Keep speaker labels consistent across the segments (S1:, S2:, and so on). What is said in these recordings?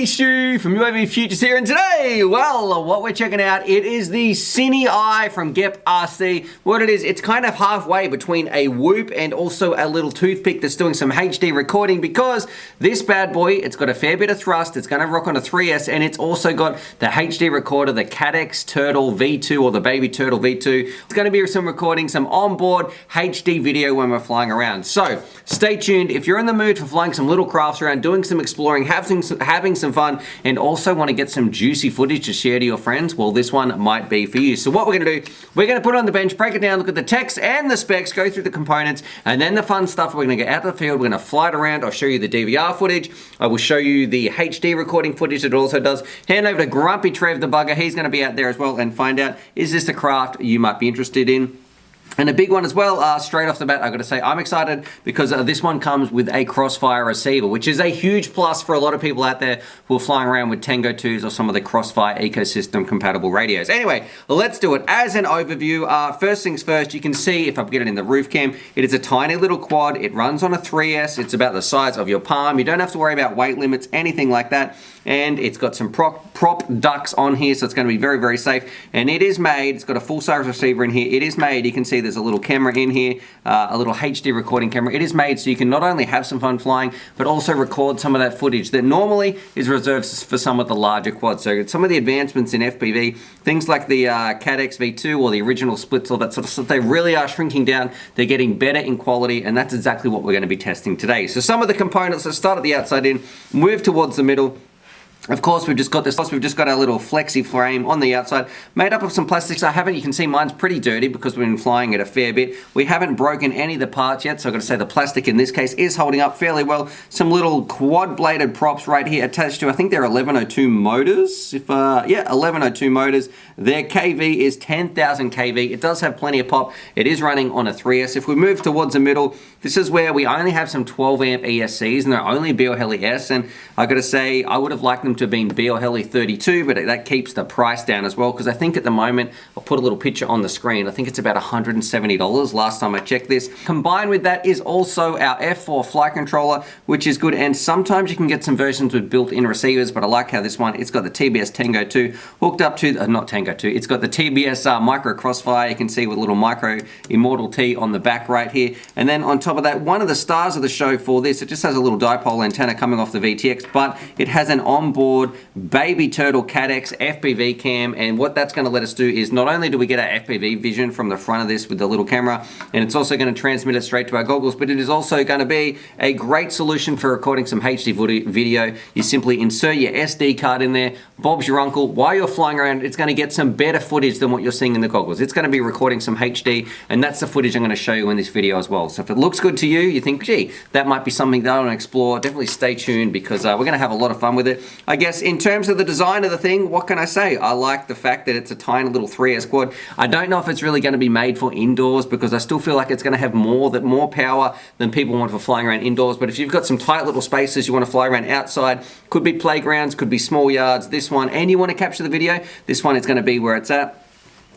S1: Hey, Stu from UAVfutures here, and today, well, what we're checking out, it is the cineye from GepRC. What it is, it's kind of halfway between a whoop and also a little toothpick that's doing some HD recording, because this bad boy, it's got a fair bit of thrust, it's going to rock on a 3S, and it's also got the HD recorder, the Cadex Turtle V2 or the Baby Turtle V2. It's going to be some recording, some onboard HD video when we're flying around. So stay tuned. If you're in the mood for flying some little crafts around, doing some exploring, having some fun, and also want to get some juicy footage to share to your friends, well, this one might be for you. So what we're going to do, we're going to put it on the bench, break it down, look at the text and the specs, go through the components, and then the fun stuff. We're going to get out of the field, we're going to fly it around. I'll show you the DVR footage, I will show you the HD recording footage that it also does. Hand over to Grumpy Trev the Bugger, he's going to be out there as well, and find out, is this a craft you might be interested in? And a big one as well, straight off the bat, I've got to say, I'm excited because this one comes with a Crossfire receiver, which is a huge plus for a lot of people out there who are flying around with Tango 2s or some of the Crossfire ecosystem compatible radios. Anyway, let's do it. As an overview, first things first, you can see, if I get it in the roof cam, it is a tiny little quad. It runs on a 3S. It's about the size of your palm. You don't have to worry about weight limits, anything like that. And it's got some prop ducts on here, so it's going to be very, very safe. And it is made, it's got a full-size receiver in here. It is made, you can see there's a little camera in here, a little HD recording camera. It is made so you can not only have some fun flying, but also record some of that footage that normally is reserved for some of the larger quads. So some of the advancements in FPV, things like the Cadex V2 or the original splits, all that sort of stuff, they really are shrinking down. They're getting better in quality, and that's exactly what we're going to be testing today. So some of the components, let's start at the outside in, move towards the middle. Of course, we've just got this. We've just got our little flexi frame on the outside, made up of some plastics. You can see mine's pretty dirty because we've been flying it a fair bit. We haven't broken any of the parts yet, so I've got to say the plastic in this case is holding up fairly well. Some little quad-bladed props right here attached to, I think they're 1102 motors. Yeah, 1102 motors. Their KV is 10,000 KV. It does have plenty of pop. It is running on a 3S. If we move towards the middle, this is where we only have some 12 amp ESCs, and they're only BioHeli S, and I've got to say, I would have liked them to have been BioHeli 32, but that keeps the price down as well, because I think at the moment, I'll put a little picture on the screen, I think it's about $170 last time I checked this. Combined with that is also our F4 flight controller, which is good, and sometimes you can get some versions with built-in receivers, but I like how this one, it's got the TBS Tango 2 hooked up to, not Tango 2, it's got the TBS Micro Crossfire, you can see with a little Micro Immortal T on the back right here, and then on top of that, one of the stars of the show for this, it just has a little dipole antenna coming off the VTX, but it has an onboard Baby Turtle Cadex FPV cam, and what that's going to let us do is not only do we get our FPV vision from the front of this with the little camera, and it's also going to transmit it straight to our goggles, but it is also going to be a great solution for recording some HD video. You simply insert your SD card in there, Bob's your uncle. While you're flying around, it's going to get some better footage than what you're seeing in the goggles. It's going to be recording some HD, and that's the footage I'm going to show you in this video as well. So if it looks good to you, you think, gee, that might be something that I want to explore, definitely stay tuned, because we're going to have a lot of fun with it. I guess in terms of the design of the thing, what can I say? I like the fact that it's a tiny little 3S quad. I don't know if it's really going to be made for indoors, because I still feel like it's going to have more power than people want for flying around indoors. But if you've got some tight little spaces, you want to fly around outside, could be playgrounds, could be small yards, this one, and you want to capture the video, this one is going to be where it's at.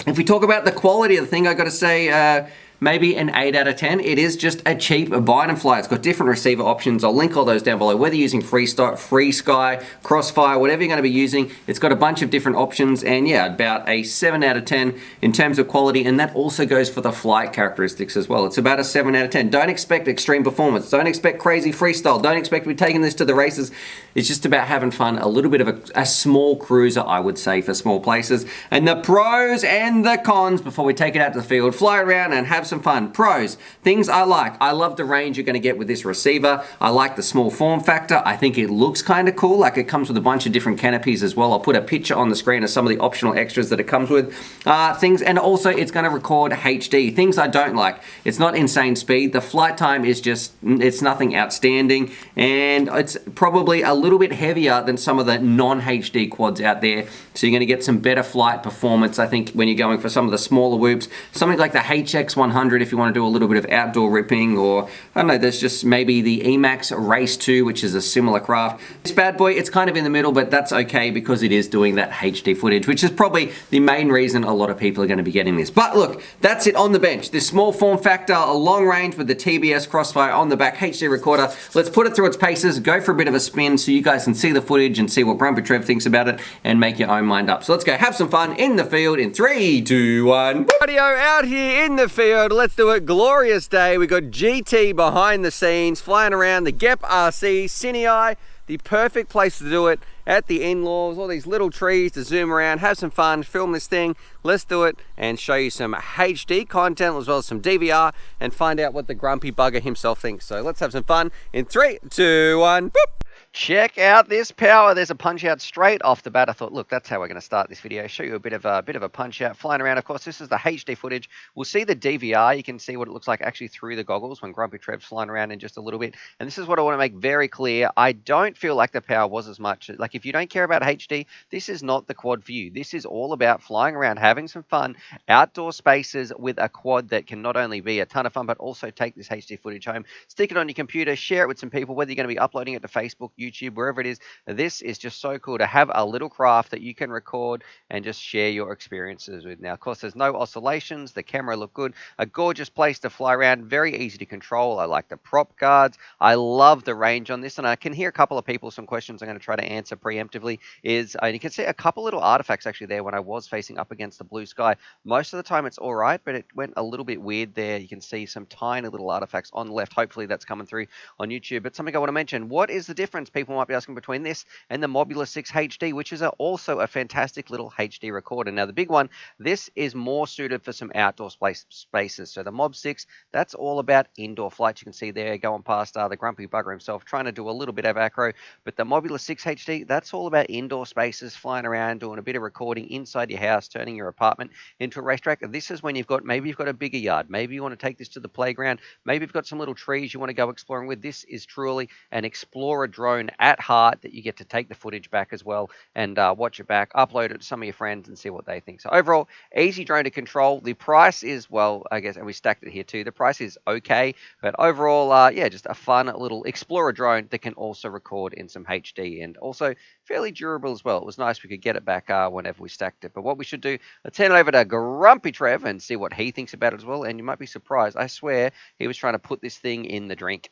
S1: If we talk about the quality of the thing, I got to say, maybe an 8 out of 10. It is just a cheap buy and fly. It's got different receiver options. I'll link all those down below. Whether you're using FreeSky, Crossfire, whatever you're going to be using, it's got a bunch of different options, and yeah, about a 7 out of 10 in terms of quality, and that also goes for the flight characteristics as well. It's about a 7 out of 10. Don't expect extreme performance. Don't expect crazy freestyle. Don't expect to be taking this to the races. It's just about having fun, a little bit of a small cruiser, I would say, for small places. And the pros and the cons before we take it out to the field, fly around and have some fun. Pros, things I like. I love the range you're going to get with this receiver. I like the small form factor. I think it looks kind of cool. Like, it comes with a bunch of different canopies as well. I'll put a picture on the screen of some of the optional extras that it comes with. And also it's going to record HD. Things I don't like. It's not insane speed. The flight time is just, it's nothing outstanding, and it's probably a little bit heavier than some of the non-HD quads out there. So you're going to get some better flight performance, I think, when you're going for some of the smaller whoops. Something like the HX100 100 if you want to do a little bit of outdoor ripping, or I don't know, there's just maybe the Emax Race 2, which is a similar craft. This bad boy, it's kind of in the middle, but that's okay because it is doing that HD footage, which is probably the main reason a lot of people are going to be getting this. But look, that's it on the bench. This small form factor, a long range with the TBS Crossfire on the back HD recorder. Let's put it through its paces, go for a bit of a spin so you guys can see the footage and see what Grumpy Trev thinks about it and make your own mind up. So let's go have some fun in the field in 3, 2, 1. Video out here in the field. Let's do it. Glorious day. We got GT behind the scenes, flying around the GepRC, cineye, the perfect place to do it at the in-laws, all these little trees to zoom around, have some fun, film this thing. Let's do it and show you some HD content as well as some DVR and find out what the grumpy bugger himself thinks. So let's have some fun in 3, 2, 1, boop. Check out this power. There's a punch out straight off the bat. I thought, look, that's how we're going to start this video. Show you a bit of a punch out flying around. Of course, this is the HD footage. We'll see the DVR. You can see what it looks like actually through the goggles when Grumpy Trev's flying around in just a little bit. And this is what I want to make very clear. I don't feel like the power was as much. Like if you don't care about HD, this is not the quad for you. This is all about flying around, having some fun, outdoor spaces with a quad that can not only be a ton of fun, but also take this HD footage home, stick it on your computer, share it with some people, whether you're going to be uploading it to Facebook, YouTube, wherever it is. This is just so cool to have a little craft that you can record and just share your experiences with. Now, of course, there's no oscillations. The camera looked good. A gorgeous place to fly around. Very easy to control. I like the prop guards. I love the range on this, and I can hear a couple of people, some questions I'm going to try to answer preemptively is, you can see a couple little artifacts actually there when I was facing up against the blue sky. Most of the time it's all right, but it went a little bit weird there. You can see some tiny little artifacts on the left. Hopefully that's coming through on YouTube. But something I want to mention, what is the difference? People might be asking between this and the Mobula 6 HD, which is also a fantastic little HD recorder. Now the big one, this is more suited for some outdoor spaces. So the Mob 6, that's all about indoor flights. You can see there going past the grumpy bugger himself trying to do a little bit of acro. But the Mobula 6 HD, that's all about indoor spaces, flying around, doing a bit of recording inside your house, turning your apartment into a racetrack. This is when maybe you've got a bigger yard. Maybe you want to take this to the playground. Maybe you've got some little trees you want to go exploring with. This is truly an explorer drone at heart that you get to take the footage back as well and watch it back, upload it to some of your friends and see what they think. So overall, easy drone to control. The price is, well, I guess, and we stacked it here too. The price is okay, but overall, yeah, just a fun little explorer drone that can also record in some HD and also fairly durable as well. It was nice we could get it back whenever we stacked it. But what we should do, let's hand it over to Grumpy Trev and see what he thinks about it as well. And you might be surprised. I swear he was trying to put this thing in the drink.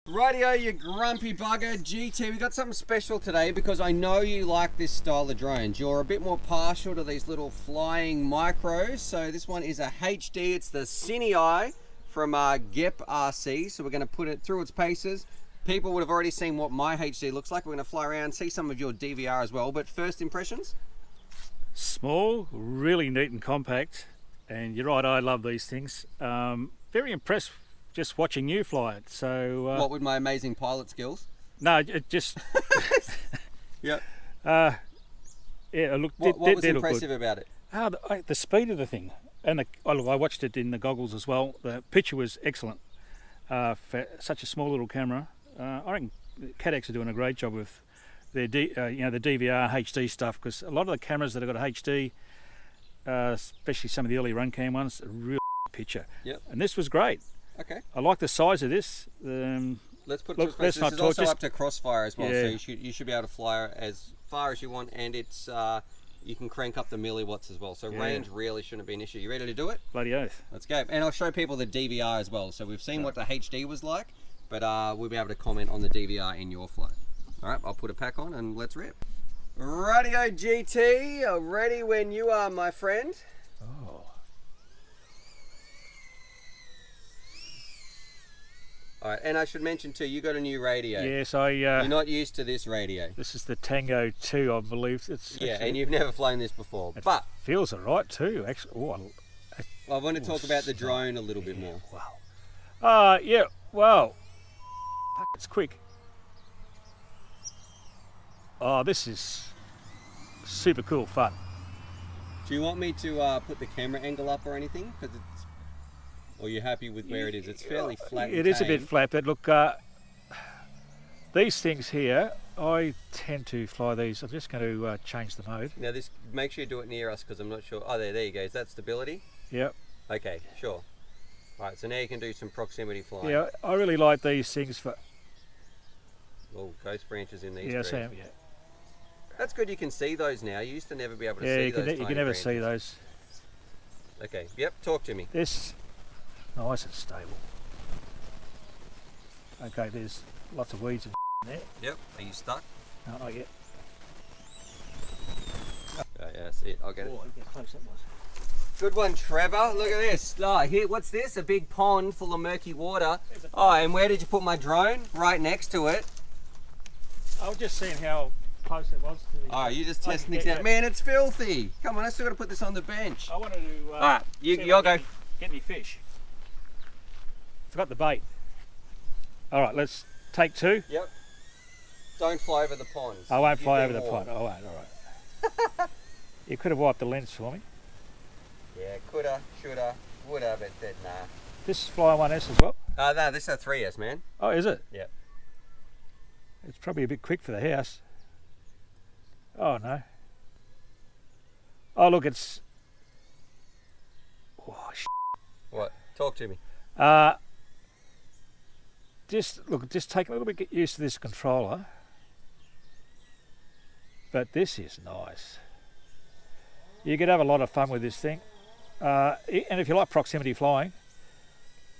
S1: Rightio, you grumpy bugger. GT, we got something special today because I know you like this style of drones. You're a bit more partial to these little flying micros. So this one is a HD. It's the cineye from GepRC. So we're going to put it through its paces. People would have already seen what my HD looks like. We're going to fly around, see some of your DVR as well. But first impressions?
S2: Small, really neat and compact. And you're right, I love these things. Very impressed just watching you fly it. So
S1: what with my amazing pilot skills?
S2: No, it just
S1: yeah.
S2: Yeah, it looked.
S1: What was impressive about it?
S2: The speed of the thing, and I watched it in the goggles as well. The picture was excellent. For such a small little camera, I reckon Cadex are doing a great job with their the DVR HD stuff, because a lot of the cameras that have got HD, especially some of the early run cam ones, a real picture.
S1: Yep.
S2: And this was great.
S1: Okay.
S2: I like the size of this.
S1: Let's put it this is also up to Crossfire as well, yeah. So you should be able to fly as far as you want, and it's you can crank up the milliwatts as well. So yeah. Range really shouldn't be an issue. You ready to do it?
S2: Bloody oath.
S1: Let's go. And I'll show people the DVR as well. So we've seen what the HD was like, but we'll be able to comment on the DVR in your flight. All right, I'll put a pack on and let's rip. Rightio GT, ready when you are, my friend.
S2: Oh.
S1: All right, and I should mention too, you got a new radio.
S2: Yes,
S1: you're not used to this radio.
S2: This is the Tango 2, I believe.
S1: And you've never flown this before. But
S2: feels alright too, actually.
S1: I want to talk about the drone a little bit more.
S2: Wow. Yeah. Wow. It's quick. Oh, this is super cool fun.
S1: Do you want me to put the camera angle up or anything? Or are you happy with where it is? It's fairly flat.
S2: It is a bit flat, but look, these things here, I tend to fly these. I'm just going to change the mode.
S1: Now, make sure you do it near us because I'm not sure. Oh, there you go. Is that stability?
S2: Yep.
S1: Okay, sure. Right, so now you can do some proximity flying.
S2: Yeah, I really like these things for...
S1: Oh, ghost branches in these
S2: Yeah,
S1: trees.
S2: Sam, yeah.
S1: That's good you can see those now. You used to never be able to
S2: Yeah,
S1: see
S2: you
S1: those
S2: can, you
S1: tiny
S2: can never
S1: branches.
S2: see those.
S1: Okay, yep, talk to me.
S2: This, nice and stable. Okay, there's lots of weeds and there.
S1: Yep, are you stuck?
S2: No, not yet.
S1: Oh, yeah, that's it. I'll get it.
S2: Oh, I get close, that was.
S1: Good one, Trevor. Look at this. Oh, here, what's this? A big pond full of murky water. Oh, and where did you put my drone? Right next to it.
S2: I was just seeing how close it was to the...
S1: Oh, you just testing things out. Man, it's filthy. Come on, I still got to put this on the bench.
S2: I wanted to...
S1: All right, you'll go.
S2: Get any fish. Forgot the bait. All right, let's take two.
S1: Yep. Don't fly over the pond.
S2: I won't fly over the pond. I won't, all right. You could have wiped the lens for me.
S1: Yeah, coulda, shoulda, woulda, but said nah.
S2: This fly 1S as well?
S1: No, this is a 3S, man.
S2: Oh, is it?
S1: Yep.
S2: It's probably a bit quick for the house. Oh, no. Oh, look, it's... Oh,
S1: What? Talk to me.
S2: Just take a little bit, get used to this controller. But this is nice. You could have a lot of fun with this thing. And if you like proximity flying,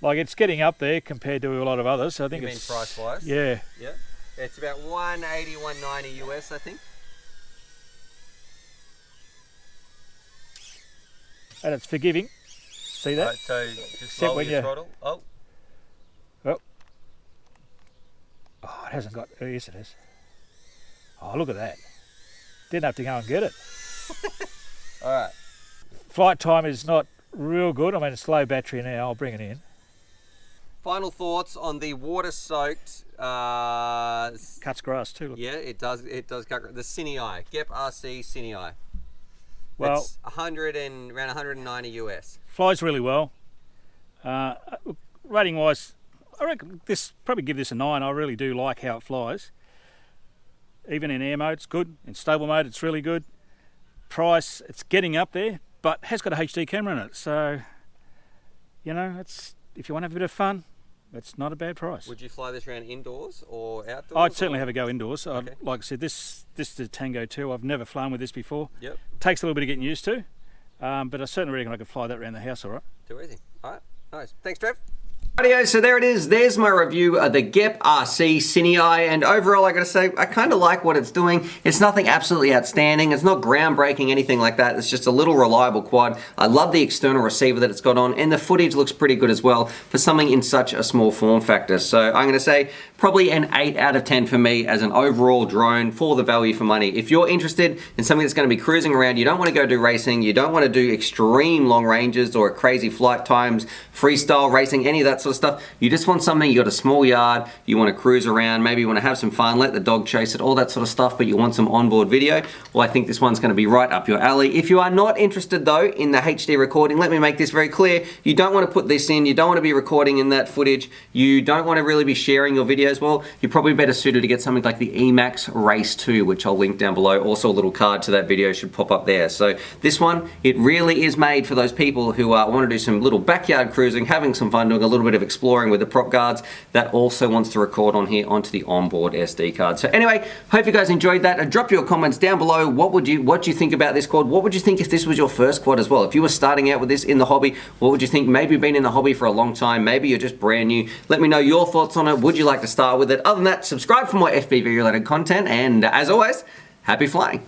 S2: like it's getting up there compared to a lot of others. So I think
S1: You mean
S2: it's
S1: price-wise?
S2: Yeah.
S1: Yeah. It's about 180, 190 US, I think.
S2: And it's forgiving. See that?
S1: Right, so just
S2: Except
S1: lower
S2: when
S1: your
S2: you-
S1: throttle. Oh,
S2: Oh, it hasn't got. Oh, yes, it is. Oh, look at that. Didn't have to go and get it.
S1: all right.
S2: Flight time is not real good. I mean, it's low battery now. I'll bring it in.
S1: Final thoughts on the water-soaked.
S2: Cuts grass too. Look.
S1: Yeah, it does. It does cut the cineye. GepRC cineye.
S2: Well,
S1: It's around 190 US.
S2: flies really well. Rating wise, I reckon probably give this a 9. I really do like how it flies. Even in air mode, it's good. In stable mode, it's really good. Price, it's getting up there, but has got a HD camera in it. So, you know, if you want to have a bit of fun, it's not a bad price.
S1: Would you fly this around indoors or outdoors?
S2: I'd certainly have a go indoors.
S1: Okay.
S2: Like I said, this is the Tango 2. I've never flown with this before.
S1: Yep.
S2: Takes a little bit of getting used to, but I certainly reckon I could fly that around the house all right.
S1: Too easy. All right. Nice. Thanks, Trev. Rightio, so there it is. There's my review of the GepRC cineye, and overall I gotta say I kind of like what it's doing. It's nothing absolutely outstanding. It's not groundbreaking, anything like that. It's just a little reliable quad. I love the external receiver that it's got on, and the footage looks pretty good as well for something in such a small form factor. So I'm gonna say probably an 8 out of 10 for me as an overall drone for the value for money. If you're interested in something that's gonna be cruising around, you don't wanna go do racing, you don't wanna do extreme long ranges or crazy flight times, freestyle racing, any of that sort of stuff. You just want something, you got a small yard, you want to cruise around, maybe you want to have some fun, let the dog chase it, all that sort of stuff, but you want some onboard video. Well, I think this one's going to be right up your alley. If you are not interested though in the HD recording, let me make this very clear. You don't want to put this in, you don't want to be recording in that footage, you don't want to really be sharing your videos. Well, you're probably better suited to get something like the Emax Race 2, which I'll link down below. Also a little card to that video should pop up there. So this one, it really is made for those people who want to do some little backyard cruising, having some fun, doing a little bit of exploring with the prop guards, that also wants to record on here onto the onboard SD card. So anyway, hope you guys enjoyed that. Drop your comments down below. What do you think about this quad? What would you think if this was your first quad as well? If you were starting out with this in the hobby, what would you think? Maybe you've been in the hobby for a long time, maybe you're just brand new. Let me know your thoughts on it. Would you like to start with it? Other than that, subscribe for more FPV related content, and as always, happy flying.